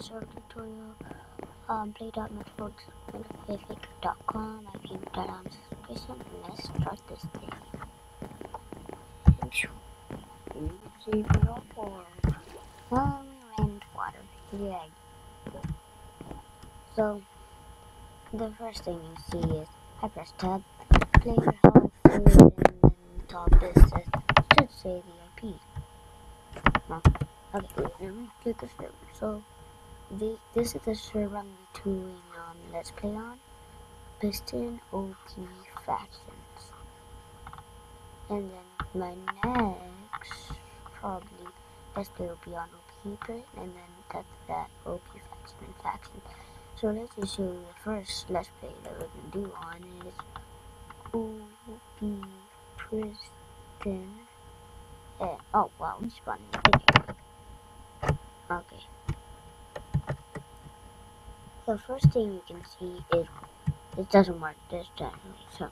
server tutorial. Play.networks.com. I keep that on subscription. Let's start this thing. And water. Yeah. So the first thing you see is I press tab, play your health, food, and then top this should say the IP. Okay, let me click the server. So this is the server I'm doing Let's Play on. Piston OP Factions. And then my next probably Let's Play will be on OP Pit, and then that's that OP Faction. So let's just show you the first Let's Play that we're gonna do on is OP Piston. Oh wow, we spawned in the video. Okay. The first thing you can see is it doesn't work this time. So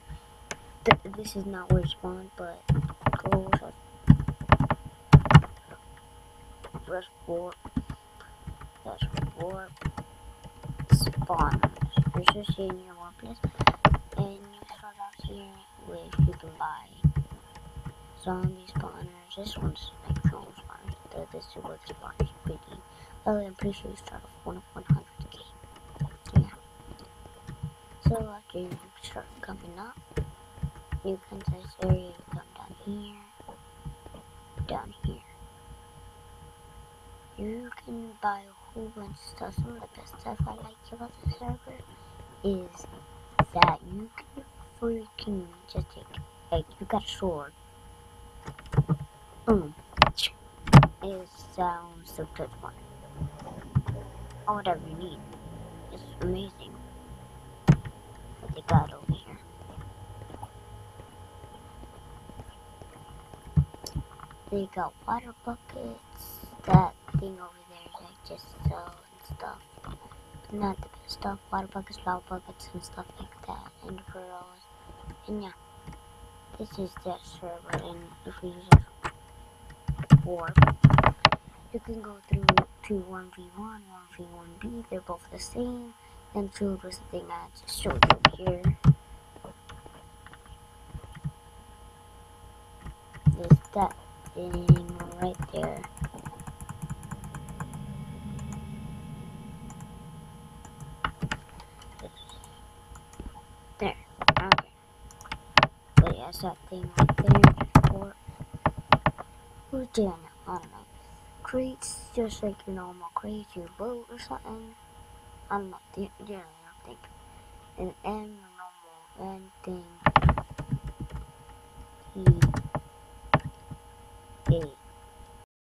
this is not where it spawned, but go press 4. That's 4 spawners. You're just in your workplace, and you start out here with you can buy zombie spawners. This one's like drone spawners. This is what spawners pretty. Oh, I'm pretty sure you start off 1 of 100k. Yeah. So after you start coming up, you come to this area. You come down here. You can buy a whole bunch of stuff. Some of the best stuff I like about the server is that you can freaking just take, like, you got a sword. Boom. It sounds so touch one. Or whatever you need. It's amazing what they got over here. They got water buckets. That thing over there is like just sell and stuff. Not the best stuff. Water buckets, lava buckets, and stuff like that. And pearls. And yeah. This is that server, and if we use it for, you can go through to 1v1, 1v1b, they're both the same, and food was the thing I just showed you here. There's that thing right there. There, okay. But yeah, it's that thing right there. Or, who's doing it? I don't know. Crates, just like your normal crates, your boat or something. I don't know, generally I don't think. And M, your normal N thing.